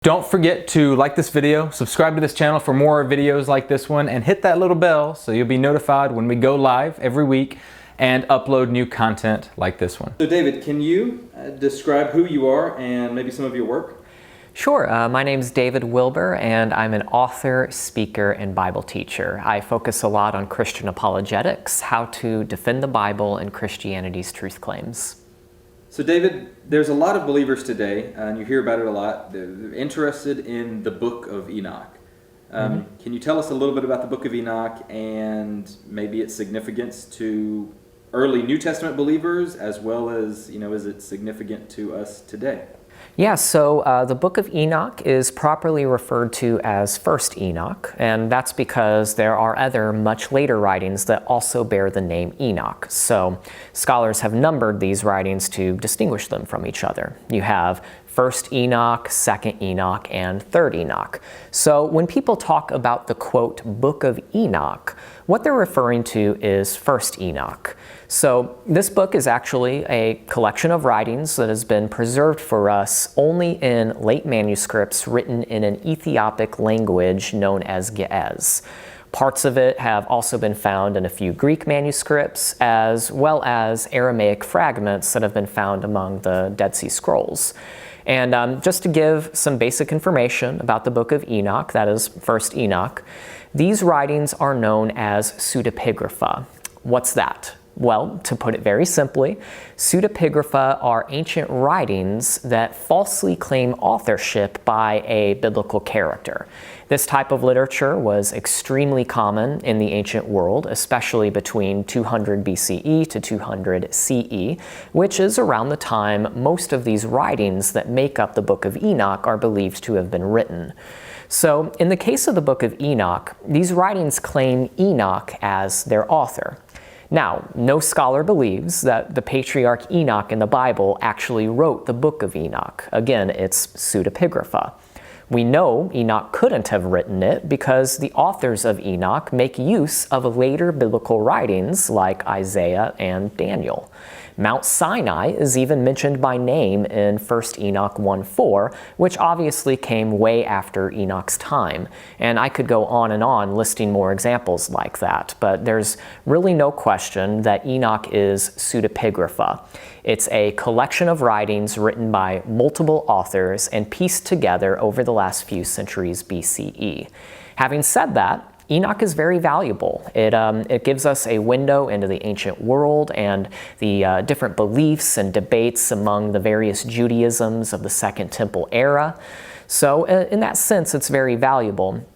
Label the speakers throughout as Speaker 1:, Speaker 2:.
Speaker 1: Don't forget to like this video, subscribe to this channel for more videos like this one, and hit that little bell so you'll be notified when we go live every week and upload new content like this one. So David, can you describe who you are and maybe some of your work?
Speaker 2: Sure. My name's David Wilber, and I'm an author, speaker, and Bible teacher. I focus a lot on Christian apologetics, how to defend the Bible and Christianity's truth claims.
Speaker 1: So David, there's a lot of believers today, and you hear about it a lot. They're interested in the Book of Enoch. Can you tell us a little bit about the Book of Enoch and maybe its significance to early New Testament believers, as well as, is it significant to us today?
Speaker 2: Yeah, so the Book of Enoch is properly referred to as First Enoch, and that's because there are other much later writings that also bear the name Enoch. So scholars have numbered these writings to distinguish them from each other. You have First Enoch, Second Enoch, and Third Enoch. So when people talk about the, quote, Book of Enoch, what they're referring to is First Enoch. So this book is actually a collection of writings that has been preserved for us only in late manuscripts written in an Ethiopic language known as Ge'ez. Parts of it have also been found in a few Greek manuscripts, as well as Aramaic fragments that have been found among the Dead Sea Scrolls. And just to give some basic information about the Book of Enoch, that is First Enoch, these writings are known as pseudepigrapha. What's that? Well, to put it very simply, pseudepigrapha are ancient writings that falsely claim authorship by a biblical character. This type of literature was extremely common in the ancient world, especially between 200 BCE to 200 CE, which is around the time most of these writings that make up the Book of Enoch are believed to have been written. So, in the case of the Book of Enoch, these writings claim Enoch as their author. Now, no scholar believes that the patriarch Enoch in the Bible actually wrote the Book of Enoch. Again, it's pseudepigrapha. We know Enoch couldn't have written it because the authors of Enoch make use of later biblical writings like Isaiah and Daniel. Mount Sinai is even mentioned by name in 1 Enoch 1:4, which obviously came way after Enoch's time. And I could go on listing more examples like that, but there's really no question that Enoch is pseudepigrapha. It's a collection of writings written by multiple authors and pieced together over the last few centuries BCE. Having said that, Enoch is very valuable. It gives us a window into the ancient world and the different beliefs and debates among the various Judaisms of the Second Temple era. So in that sense, it's very valuable.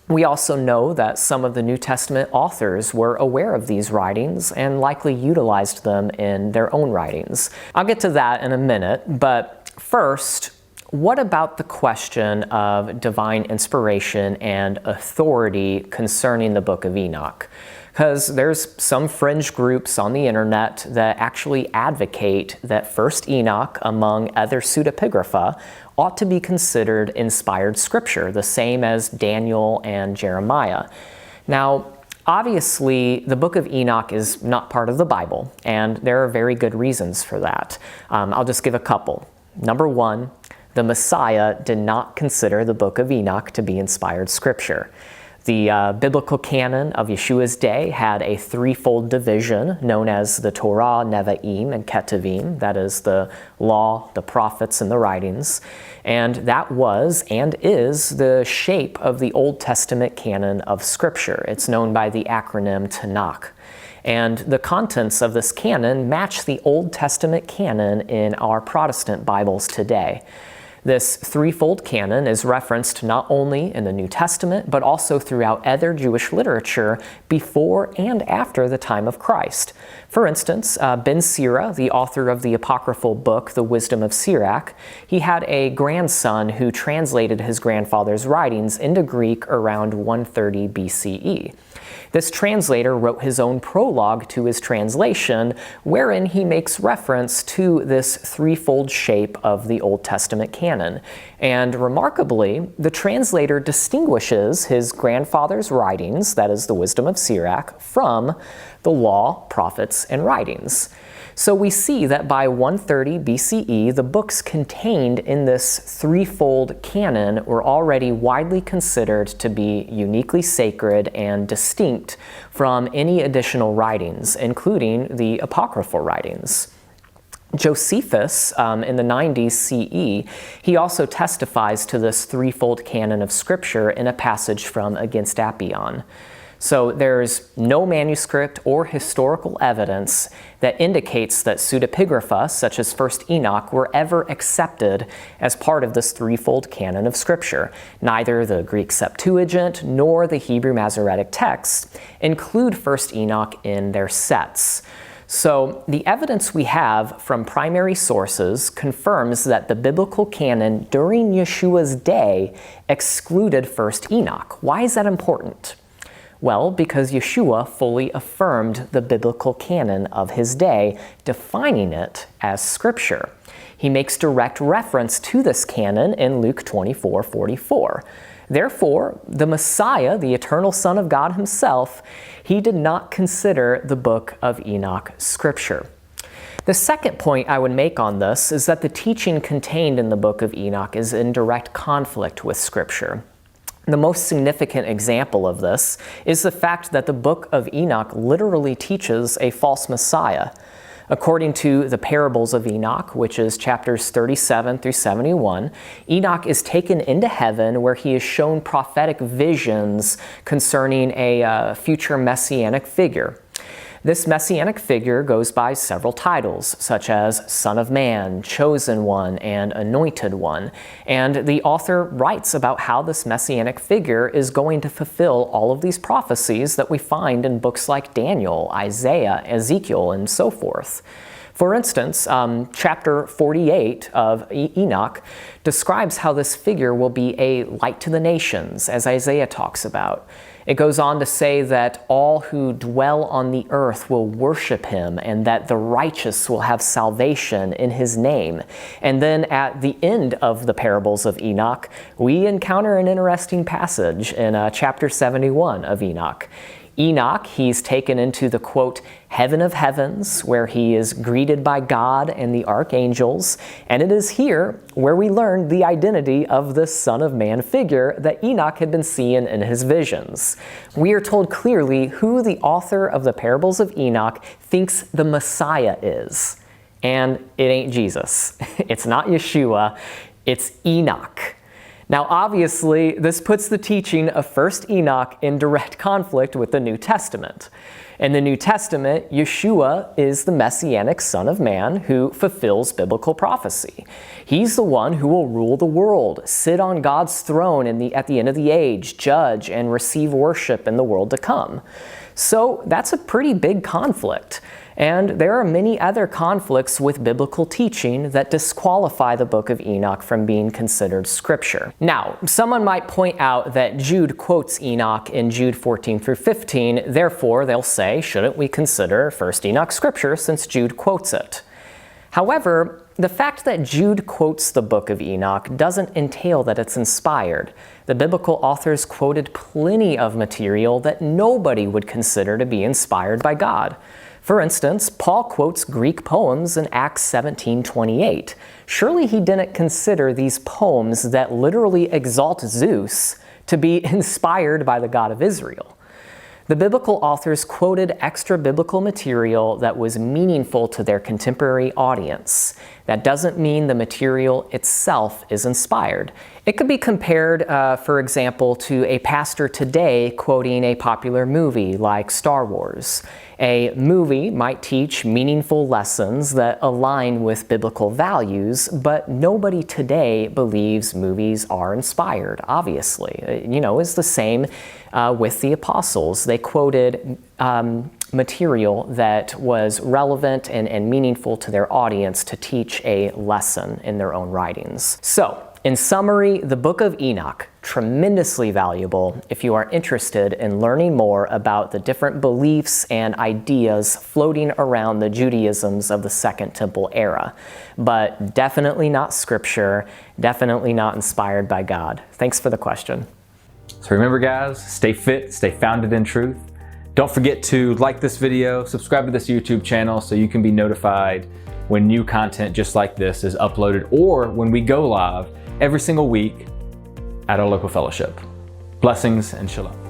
Speaker 2: We also know that some of the New Testament authors were aware of these writings and likely utilized them in their own writings. I'll get to that in a minute, but first, what about the question of divine inspiration and authority concerning the Book of Enoch? Because there's some fringe groups on the internet that actually advocate that First Enoch, among other pseudepigrapha, ought to be considered inspired scripture, the same as Daniel and Jeremiah. Now, obviously, the Book of Enoch is not part of the Bible, and there are very good reasons for that. I'll just give a couple. Number one, the Messiah did not consider the Book of Enoch to be inspired scripture. The biblical canon of Yeshua's day had a threefold division known as the Torah, Nevi'im, and Ketuvim. That is the law, the prophets, and the writings. And that was and is the shape of the Old Testament canon of scripture. It's known by the acronym Tanakh. And the contents of this canon match the Old Testament canon in our Protestant Bibles today. This threefold canon is referenced not only in the New Testament, but also throughout other Jewish literature before and after the time of Christ. For instance, Ben Sira, the author of the apocryphal book, The Wisdom of Sirach, he had a grandson who translated his grandfather's writings into Greek around 130 BCE. This translator wrote his own prologue to his translation, wherein he makes reference to this threefold shape of the Old Testament canon. And remarkably, the translator distinguishes his grandfather's writings, that is the Wisdom of Sirach, from the law, prophets, and writings. So we see that by 130 BCE, the books contained in this threefold canon were already widely considered to be uniquely sacred and distinct from any additional writings, including the apocryphal writings. Josephus, in the 90s CE, he also testifies to this threefold canon of Scripture in a passage from Against Appian. So there's no manuscript or historical evidence that indicates that pseudepigrapha, such as 1st Enoch, were ever accepted as part of this threefold canon of Scripture. Neither the Greek Septuagint nor the Hebrew Masoretic texts include 1st Enoch in their sets. So the evidence we have from primary sources confirms that the biblical canon during Yeshua's day excluded 1st Enoch. Why is that important? Well, because Yeshua fully affirmed the biblical canon of his day, defining it as Scripture. He makes direct reference to this canon in Luke 24:44. Therefore, the Messiah, the eternal Son of God himself, he did not consider the Book of Enoch Scripture. The second point I would make on this is that the teaching contained in the Book of Enoch is in direct conflict with Scripture. The most significant example of this is the fact that the Book of Enoch literally teaches a false Messiah. According to the parables of Enoch, which is chapters 37 through 71, Enoch is taken into heaven where he is shown prophetic visions concerning a future messianic figure. This messianic figure goes by several titles, such as Son of Man, Chosen One, and Anointed One. And the author writes about how this messianic figure is going to fulfill all of these prophecies that we find in books like Daniel, Isaiah, Ezekiel, and so forth. For instance, chapter 48 of Enoch describes how this figure will be a light to the nations, as Isaiah talks about. It goes on to say that all who dwell on the earth will worship him and that the righteous will have salvation in his name. And then at the end of the parables of Enoch, we encounter an interesting passage in chapter 71 of Enoch. Enoch, he's taken into the, quote, heaven of heavens, where he is greeted by God and the archangels, and it is here where we learn the identity of this Son of Man figure that Enoch had been seeing in his visions. We are told clearly who the author of the parables of Enoch thinks the Messiah is, and it ain't Jesus. It's not Yeshua, it's Enoch. Now, obviously, this puts the teaching of 1st Enoch in direct conflict with the New Testament. In the New Testament, Yeshua is the Messianic Son of Man who fulfills biblical prophecy. He's the one who will rule the world, sit on God's throne at the end of the age, judge, and receive worship in the world to come. So that's a pretty big conflict. And there are many other conflicts with biblical teaching that disqualify the Book of Enoch from being considered Scripture. Now, someone might point out that Jude quotes Enoch in Jude 14 through 15, therefore they'll say, shouldn't we consider 1st Enoch Scripture since Jude quotes it? However, the fact that Jude quotes the Book of Enoch doesn't entail that it's inspired. The biblical authors quoted plenty of material that nobody would consider to be inspired by God. For instance, Paul quotes Greek poems in Acts 17:28. Surely he didn't consider these poems that literally exalt Zeus to be inspired by the God of Israel. The biblical authors quoted extra-biblical material that was meaningful to their contemporary audience. That doesn't mean the material itself is inspired. It could be compared, for example, to a pastor today quoting a popular movie like Star Wars. A movie might teach meaningful lessons that align with biblical values, but nobody today believes movies are inspired, obviously. It's the same with the apostles. They quoted material that was relevant and meaningful to their audience to teach a lesson in their own writings. So, in summary, the Book of Enoch, tremendously valuable if you are interested in learning more about the different beliefs and ideas floating around the Judaisms of the Second Temple era, but definitely not Scripture, definitely not inspired by God. Thanks for the question.
Speaker 3: So remember, guys, stay fit, stay founded in truth.
Speaker 1: Don't forget to like this video, subscribe to this YouTube channel so you can be notified when new content just like this is uploaded or when we go live every single week at our local fellowship. Blessings and shalom.